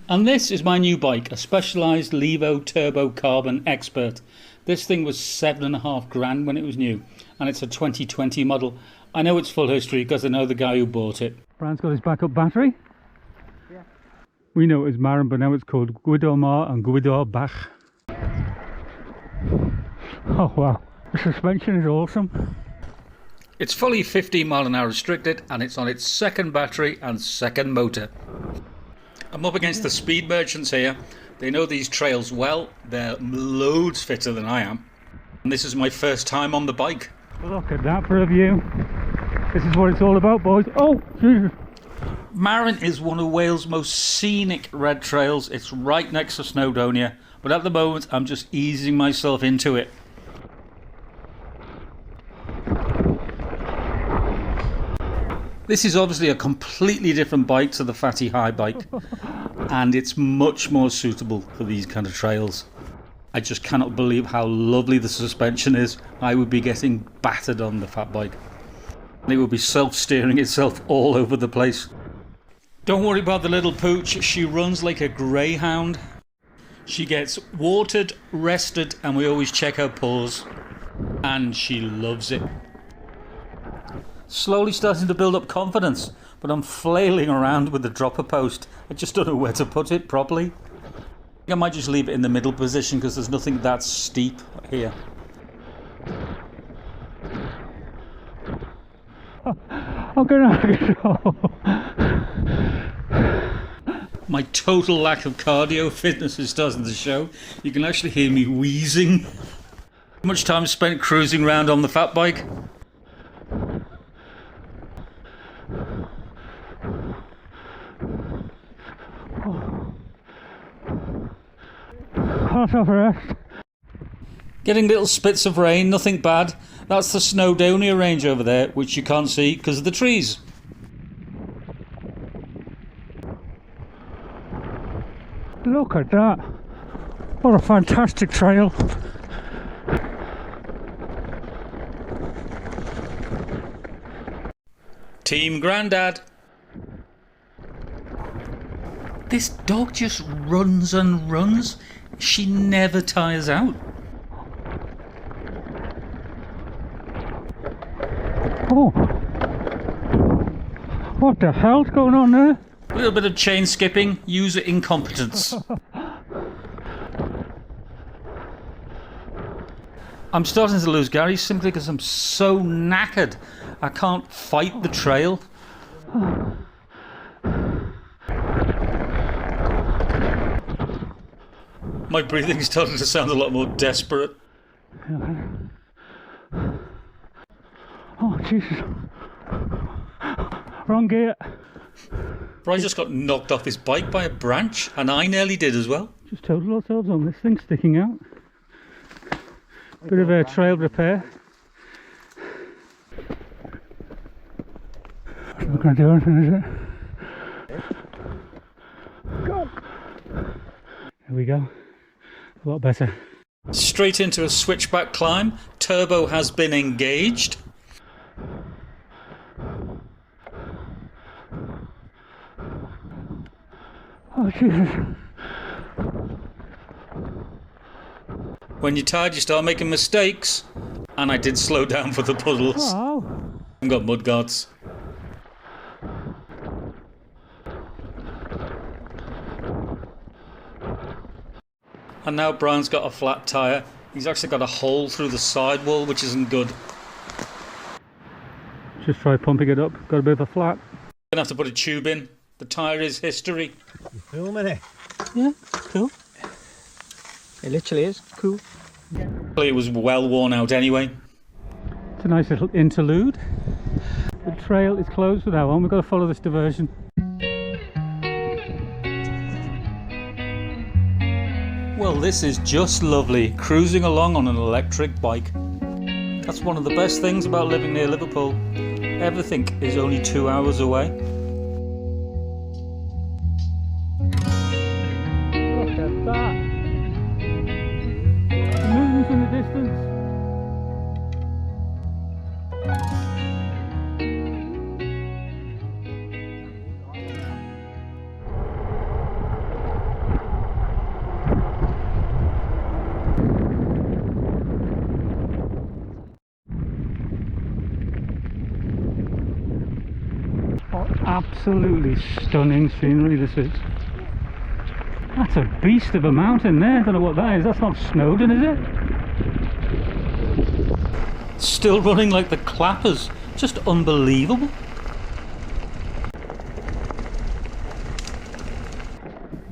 And this is my new bike, a Specialized Levo Turbo Carbon Expert. This thing was £7.5 when it was new, and it's a 2020 model. I know it's full history because I know the guy who bought it. Brian's got his backup battery. Yeah. We know it as Marin, but now it's called Guidomar and Guidobach. Oh wow, the suspension is awesome. It's fully 15 mph restricted, and it's on its second battery and second motor. I'm up against the speed merchants here. They know these trails well. They're loads fitter than I am. And this is my first time on the bike. Look at that for a view. This is what it's all about, boys. Oh, Jesus. Marin is one of Wales' most scenic red trails. It's right next to Snowdonia. But at the moment, I'm just easing myself into it. This is obviously a completely different bike to the fatty Haibike, and it's much more suitable for these kind of trails. I just cannot believe how lovely the suspension is. I would be getting battered on the fat bike. It would be self-steering itself all over the place. Don't worry about the little pooch, she runs like a greyhound. She gets watered, rested, and we always check her paws. And she loves it. Slowly starting to build up confidence, but I'm flailing around with the dropper post. I just don't know where to put it properly. I might just leave it in the middle position because there's nothing that steep here. I'm gonna My total lack of cardio fitness is starting to show. You can actually hear me wheezing. How much time spent cruising around on the fat bike? Getting little spits of rain, nothing bad. That's the Snowdonia range over there, which you can't see because of the trees. Look at that. What a fantastic trail. Team Grandad. This dog just runs and runs. She never tires out. Oh, what the hell's going on there? A little bit of chain skipping, user incompetence. I'm starting to lose Gary simply because I'm so knackered. I can't fight the trail. My breathing's starting to sound a lot more desperate. Oh, Jesus. Wrong gear. Brian just got knocked off his bike by a branch, and I nearly did as well. Just totaled ourselves on this thing sticking out. Bit of a trail repair. It's not going to do anything, is it? Go! There we go. A lot better. Straight into a switchback climb. Turbo has been engaged. Oh, Jesus. When you're tired, you start making mistakes. And I did slow down for the puddles. Oh. I've got mud guards. And now Brian's got a flat tyre. He's actually got a hole through the sidewall, which isn't good. Just try pumping it up. Got a bit of a flat. Gonna have to put a tube in. The tyre is history. You filming it? Yeah, cool. It literally is cool. It was well worn out anyway. It's a nice little interlude. The trail is closed for now on. We've got to follow this diversion. Well, this is just lovely, cruising along on an electric bike. That's one of the best things about living near Liverpool. Everything is only 2 hours away. Look at that! The moon's in the distance. Absolutely stunning scenery this is. That's a beast of a mountain there. I don't know what that is. That's not Snowdon, is it? Still running like the clappers. Just unbelievable.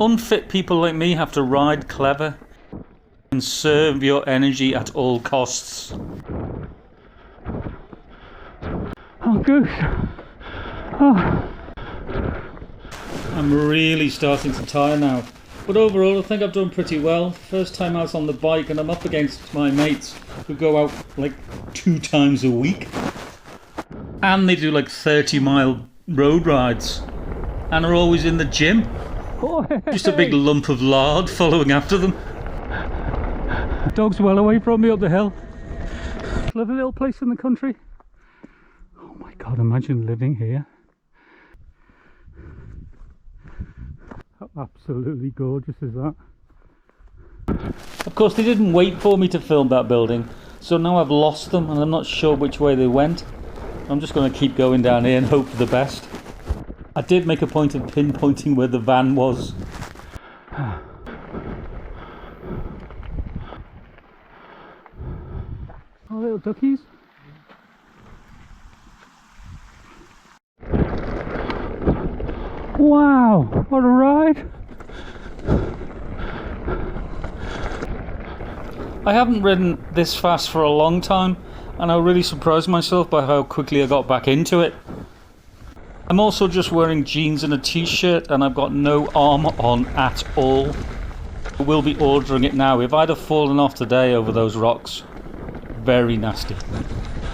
Unfit people like me have to ride clever. Conserve your energy at all costs. Oh, goose. Oh. I'm really starting to tire now. But overall, I think I've done pretty well. First time out on the bike, and I'm up against my mates who go out like 2 times a week. And they do like 30-mile road rides. And are always in the gym. Just a big lump of lard following after them. Dog's well away from me up the hill. Lovely little place in the country. Oh my god, imagine living here. How absolutely gorgeous is that? Of course, they didn't wait for me to film that building, so now I've lost them and I'm not sure which way they went. I'm just going to keep going down here and hope for the best. I did make a point of pinpointing where the van was. Oh, little duckies. Wow, what a ride! I haven't ridden this fast for a long time, and I really surprised myself by how quickly I got back into it. I'm also just wearing jeans and a t-shirt, and I've got no armour on at all. I will be ordering it now. If I'd have fallen off today over those rocks, very nasty.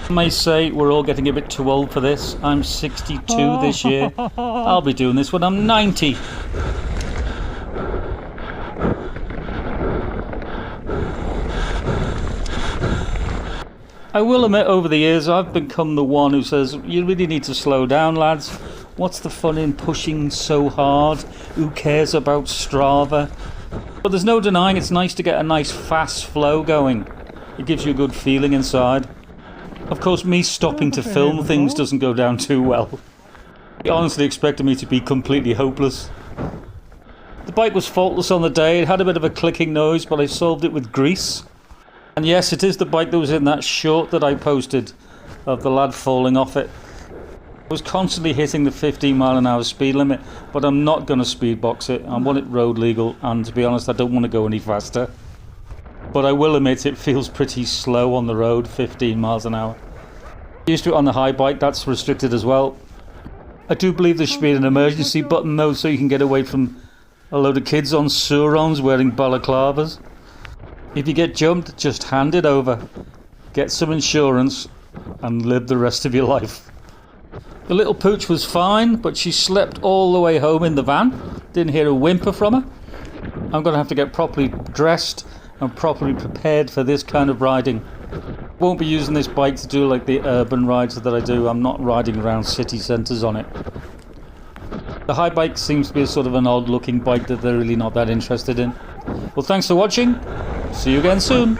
I may say we're all getting a bit too old for this. I'm 62 this year. I'll be doing this when I'm 90. I will admit, over the years I've become the one who says, you really need to slow down, lads. What's the fun in pushing so hard? Who cares about Strava? But there's no denying it's nice to get a nice fast flow going. It gives you a good feeling inside. Of course, me stopping to film things doesn't go down too well. He honestly expected me to be completely hopeless. The bike was faultless on the day. It had a bit of a clicking noise, but I solved it with grease. And yes, it is the bike that was in that short that I posted of the lad falling off it. I was constantly hitting the 15-mile-an-hour speed limit, but I'm not going to speed box it. I want it road legal, and to be honest, I don't want to go any faster. But I will admit it feels pretty slow on the road, 15 miles an hour. Used to it on the Haibike, that's restricted as well. I do believe there should be an emergency button though, so you can get away from a load of kids on Surons wearing balaclavas. If you get jumped, just hand it over. Get some insurance and live the rest of your life. The little pooch was fine, but she slept all the way home in the van. Didn't hear a whimper from her. I'm going to have to get properly dressed and properly prepared for this kind of riding. Won't be using this bike to do like the urban rides that I do. I'm not riding around city centres on it. The Haibike seems to be a sort of an odd looking bike that they're really not that interested in. Well, thanks for watching. See you again soon.